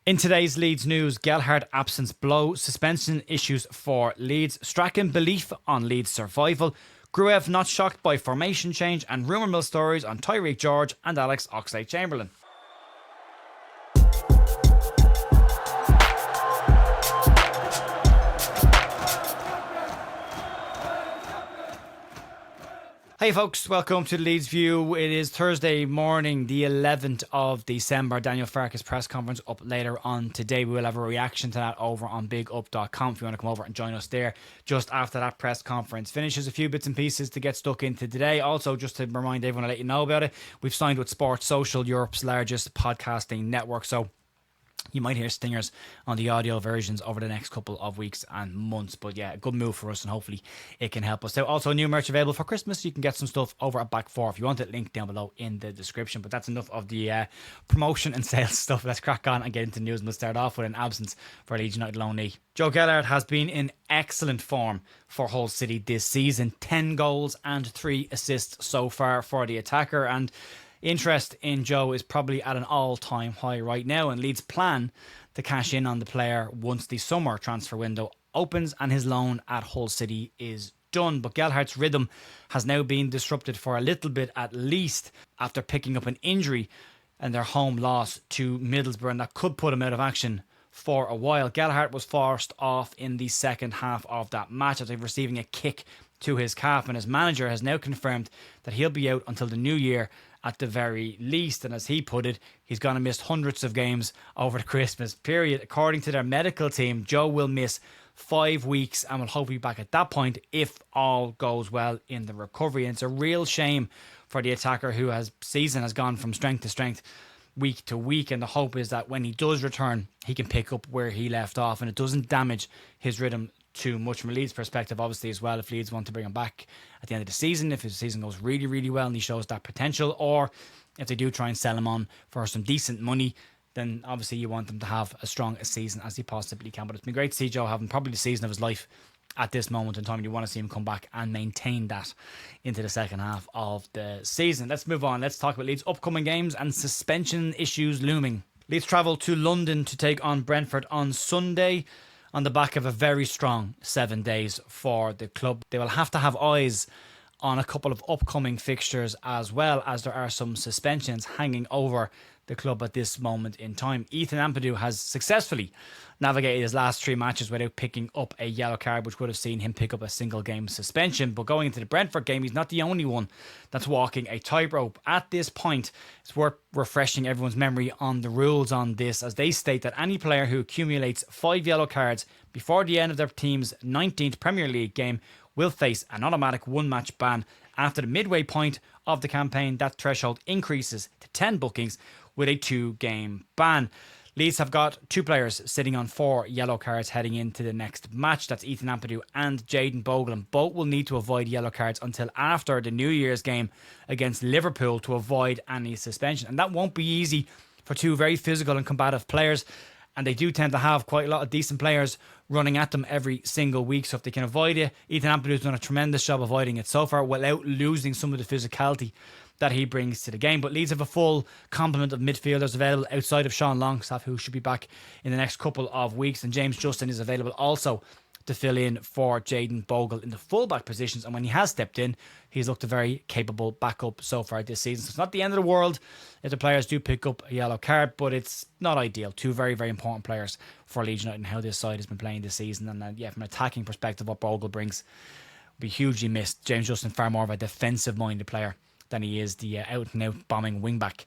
In today's Leeds news, Gelhardt absence blow, suspension issues for Leeds, Strachan belief on Leeds survival, Gruev not shocked by formation change, and rumour mill stories on Tyrique George and Alex Oxlade-Chamberlain. Hey folks, welcome to the Leeds View. It is Thursday morning, the 11th of December. Daniel Farke's press conference up later on today. We will have a reaction to that over on bigup.com if you want to come over and join us there just after that press conference finishes. A few bits and pieces to get stuck into today. Also, just to remind everyone, I'll let you know about it, we've signed with Sports Social, Europe's largest podcasting network. So you might hear stingers on the audio versions over the next couple of weeks and months. But yeah, a good move for us and hopefully it can help us out. Also, new merch available for Christmas. You can get some stuff over at Back 4 if you want it. Link down below in the description. But that's enough of the promotion and sales stuff. Let's crack on and get into news. And we'll start off with an absence for Leeds United loanee. Joe Gelhardt has been in excellent form for Hull City this season. 10 goals and 3 assists so far for the attacker. And interest in Joe is probably at an all-time high right now, and Leeds plan to cash in on the player once the summer transfer window opens and his loan at Hull City is done. But Gelhardt's rhythm has now been disrupted for a little bit at least after picking up an injury and their home loss to Middlesbrough, and that could put him out of action for a while. Gelhardt was forced off in the second half of that match after receiving a kick to his calf, and his manager has now confirmed that he'll be out until the new year at the very least. And as he put it, he's going to miss hundreds of games over the Christmas period. According to their medical team, Joe will miss 5 weeks and will hopefully be back at that point if all goes well in the recovery. And it's a real shame for the attacker whose season has gone from strength to strength, week to week, and the hope is that when he does return, he can pick up where he left off and it doesn't damage his rhythm too much from a Leeds perspective, obviously, as well. If Leeds want to bring him back at the end of the season, if his season goes really, really well and he shows that potential, or if they do try and sell him on for some decent money, then obviously you want them to have as strong a season as he possibly can. But it's been great to see Joe having probably the season of his life at this moment in time, and you want to see him come back and maintain that into the second half of the season. Let's move on. Let's talk about Leeds' upcoming games and suspension issues looming. Leeds travel to London to take on Brentford on Sunday on the back of a very strong 7 days for the club. They will have to have eyes on a couple of upcoming fixtures as well, as there are some suspensions hanging over the club at this moment in time. Ethan Ampadu has successfully navigated his last 3 matches without picking up a yellow card, which would have seen him pick up a single game suspension. But going into the Brentford game, he's not the only one that's walking a tightrope. At this point, it's worth refreshing everyone's memory on the rules on this, as they state that any player who accumulates 5 yellow cards before the end of their team's 19th Premier League game will face an automatic 1-match ban. After the midway point of the campaign, that threshold increases to 10 bookings with a 2-game ban. Leeds have got 2 players sitting on 4 yellow cards heading into the next match. That's Ethan Ampadu and Jayden Bogle, and both will need to avoid yellow cards until after the New Year's game against Liverpool to avoid any suspension. And that won't be easy for 2 very physical and combative players, and they do tend to have quite a lot of decent players running at them every single week. So if they can avoid it, Ethan Ampadu's done a tremendous job avoiding it so far without losing some of the physicality that he brings to the game. But Leeds have a full complement of midfielders available outside of Sean Longstaff, who should be back in the next couple of weeks, and James Justin is available also to fill in for Jayden Bogle in the fullback positions. And when he has stepped in, he's looked a very capable backup so far this season. So it's not the end of the world if the players do pick up a yellow card, but it's not ideal. 2 very, very important players for Leeds United and how this side has been playing this season. And yeah, from an attacking perspective, what Bogle brings will be hugely missed. James Justin, far more of a defensive-minded player than he is the out-and-out bombing wing-back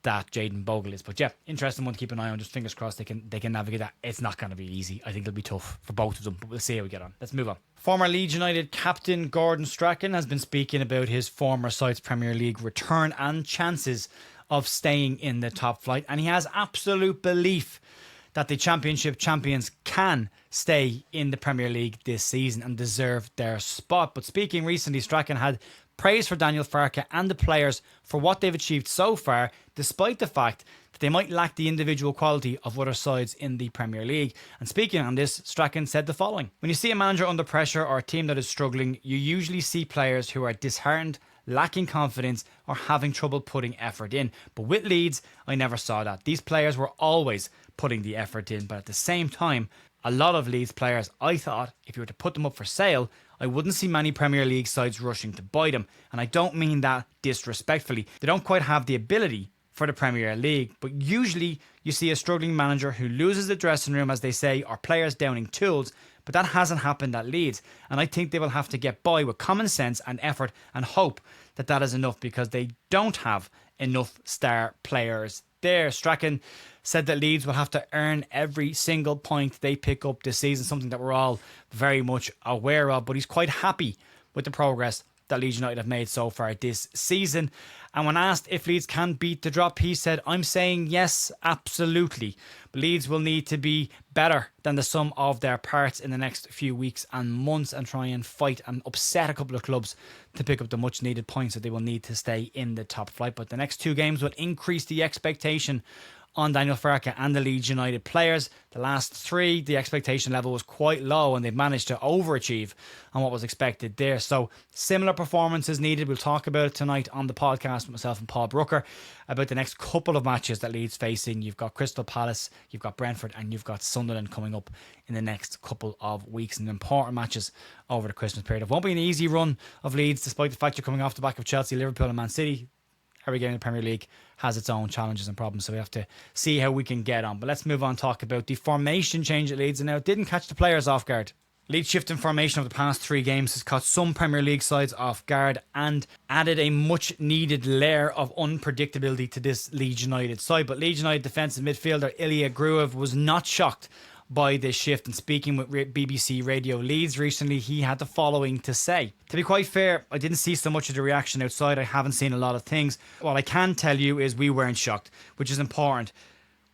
that Jayden Bogle is. But yeah, interesting one to keep an eye on. Just fingers crossed they can navigate that. It's not going to be easy. I think it'll be tough for both of them, but we'll see how we get on. Let's move on. Former Leeds United captain Gordon Strachan has been speaking about his former side's Premier League return and chances of staying in the top flight, and he has absolute belief that the Championship champions can stay in the Premier League this season and deserve their spot. But speaking recently, Strachan had praise for Daniel Farke and the players for what they've achieved so far, despite the fact that they might lack the individual quality of other sides in the Premier League. And speaking on this, Strachan said the following: "When you see a manager under pressure or a team that is struggling, you usually see players who are disheartened, lacking confidence, or having trouble putting effort in. But with Leeds, I never saw that. These players were always putting the effort in, but at the same time, a lot of Leeds players, I thought, if you were to put them up for sale, I wouldn't see many Premier League sides rushing to buy them. And I don't mean that disrespectfully. They don't quite have the ability for the Premier League, but usually you see a struggling manager who loses the dressing room, as they say, or players downing tools, but that hasn't happened at Leeds, and I think they will have to get by with common sense and effort and hope that that is enough, because they don't have enough star players there. Strachan said that Leeds will have to earn every single point they pick up this season, something that we're all very much aware of, but he's quite happy with the progress that Leeds United have made so far this season. And when asked if Leeds can beat the drop, he said, "I'm saying yes, absolutely. But Leeds will need to be better than the sum of their parts in the next few weeks and months, and try and fight and upset a couple of clubs to pick up the much needed points that they will need to stay in the top flight. But the next two games will increase the expectation on Daniel Farke and the Leeds United players. The last three, the expectation level was quite low, and they've managed to overachieve on what was expected there. So similar performances needed. We'll talk about it tonight on the podcast with myself and Paul Brooker about the next couple of matches that Leeds facing. You've got Crystal Palace, you've got Brentford, and you've got Sunderland coming up in the next couple of weeks, and important matches over the Christmas period. It won't be an easy run of Leeds, despite the fact you're coming off the back of Chelsea, Liverpool and Man City. Every game in the Premier League has its own challenges and problems, so we have to see how we can get on. But let's move on and talk about the formation change at Leeds. And now, it didn't catch the players off guard. Leeds' shift in formation over the past three games has caught some Premier League sides off guard and added a much needed layer of unpredictability to this Leeds United side. But Leeds United defensive midfielder Ilya Gruev was not shocked by this shift, and speaking with BBC Radio Leeds recently, he had the following to say. To be quite fair, I didn't see so much of the reaction outside. I haven't seen a lot of things. What I can tell you is we weren't shocked, which is important.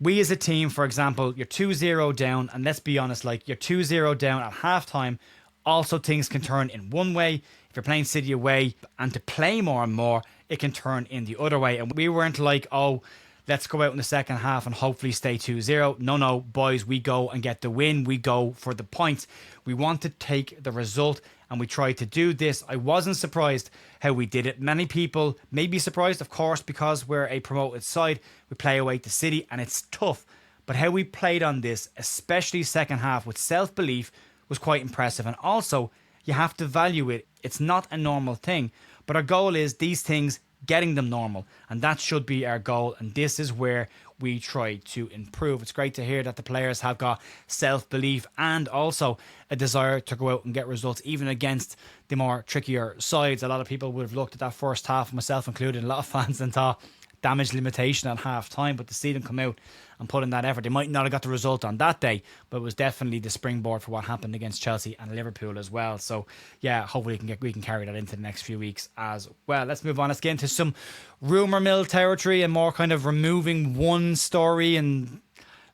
We as a team, for example, you're 2-0 down, and let's be honest, like, you're 2-0 down at halftime. Also, things can turn in one way if you're playing City away, and to play more and more, it can turn in the other way. And we weren't like, oh, let's go out in the second half and hopefully stay 2-0. No, boys, we go and get the win. We go for the points. We want to take the result, and we tried to do this. I wasn't surprised how we did it. Many people may be surprised, of course, because we're a promoted side. We play away to City, and it's tough. But how we played on this, especially second half with self-belief, was quite impressive. And also, you have to value it. It's not a normal thing. But our goal is these things, getting them normal, and that should be our goal, and this is where we try to improve. It's great to hear that the players have got self-belief and also a desire to go out and get results, even against the more trickier sides. A lot of people would have looked at that first half, myself included, a lot of fans, and thought damage limitation at half time, but to see them come out and put in that effort, they might not have got the result on that day, but it was definitely the springboard for what happened against Chelsea and Liverpool as well. So yeah, hopefully we can carry that into the next few weeks as well. Let's move on. Let's get into some rumour mill territory and more kind of removing one story and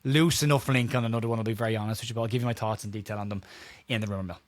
loose enough link on another one. I'll be very honest with you, but I'll give you my thoughts and detail on them in the rumour mill.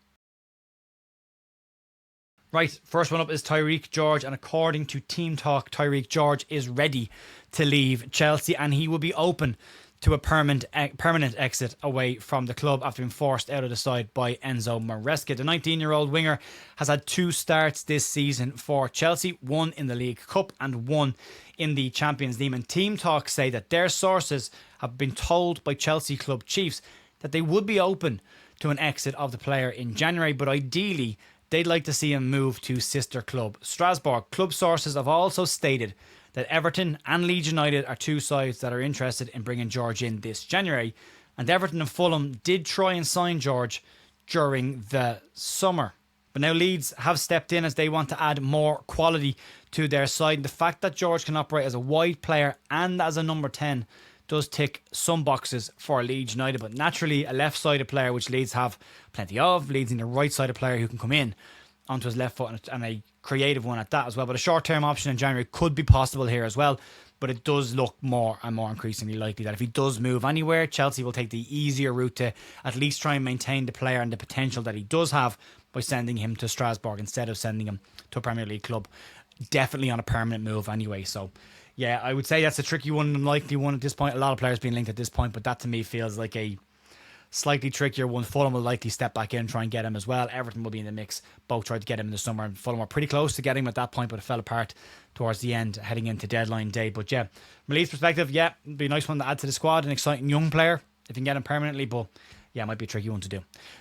Right, first one up is Tyrique George, and according to Team Talk, Tyrique George is ready to leave Chelsea, and he will be open to a permanent exit away from the club after being forced out of the side by Enzo Maresca. The 19-year-old winger has had two starts this season for Chelsea, one in the League Cup and one in the Champions League. And Team Talk say that their sources have been told by Chelsea club chiefs that they would be open to an exit of the player in January, but ideally they'd like to see him move to sister club Strasbourg. Club sources have also stated that Everton and Leeds United are two sides that are interested in bringing George in this January, and Everton and Fulham did try and sign George during the summer. But now Leeds have stepped in as they want to add more quality to their side. And the fact that George can operate as a wide player and as a number 10 does tick some boxes for Leeds United, but naturally a left-sided player, which Leeds have plenty of, Leeds need a right-sided player who can come in onto his left foot, and a creative one at that as well. But a short-term option in January could be possible here as well, but it does look more and more increasingly likely that if he does move anywhere, Chelsea will take the easier route to at least try and maintain the player and the potential that he does have by sending him to Strasbourg instead of sending him to a Premier League club, definitely on a permanent move anyway. So yeah, I would say that's a tricky one, unlikely one at this point. A lot of players being linked at this point, but that to me feels like a Slightly trickier one. Fulham will likely step back in and try and get him as well. Everton will be in the mix. Both tried to get him in the summer, and Fulham were pretty close to getting him at that point, but it fell apart towards the end, heading into deadline day. But yeah, from Leeds' perspective, yeah, it'd be a nice one to add to the squad. An exciting young player if you can get him permanently, but yeah, it might be a tricky one to do.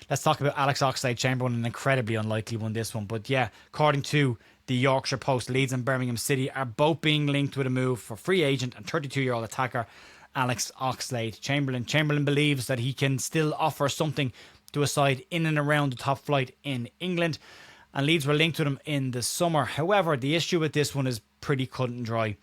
Let's talk about Alex Oxlade-Chamberlain, an incredibly unlikely one, this one. But yeah, according to the Yorkshire Post, Leeds and Birmingham City are both being linked with a move for free agent and 32-year-old attacker Alex Oxlade-Chamberlain. Chamberlain believes that he can still offer something to a side in and around the top flight in England, and Leeds were linked with him in the summer. However, the issue with this one is pretty cut and dry.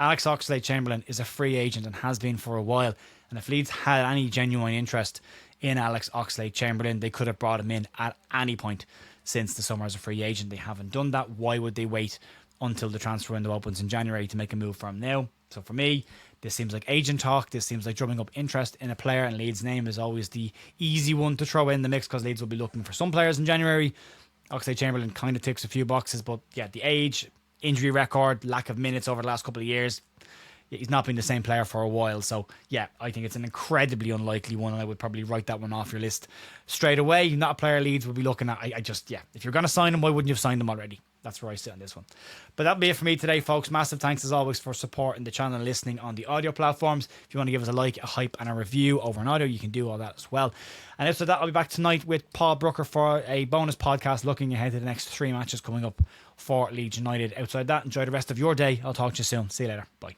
Alex Oxlade-Chamberlain is a free agent and has been for a while, and if Leeds had any genuine interest in Alex Oxlade-Chamberlain, they could have brought him in at any point since the summer as a free agent. They haven't done that. Why would they wait until the transfer window opens in January to make a move for him now? So for me, this seems like agent talk. This seems like drumming up interest in a player, and Leeds' name is always the easy one to throw in the mix because Leeds will be looking for some players in January. Oxlade-Chamberlain kind of ticks a few boxes, but yeah, the age, injury record, lack of minutes over the last couple of years, he's not been the same player for a while. So yeah, I think it's an incredibly unlikely one, and I would probably write that one off your list straight away. Not a player Leeds would be looking at. I just, yeah, if you're going to sign him, why wouldn't you have signed him already? That's where I sit on this one. But that'll be it for me today, folks. Massive thanks as always for supporting the channel and listening on the audio platforms. If you want to give us a like, a hype and a review over on audio, you can do all that as well. And after that, I'll be back tonight with Paul Brooker for a bonus podcast looking ahead to the next 3 matches coming up for Leeds United. Outside that, enjoy the rest of your day. I'll talk to you soon. See you later. Bye.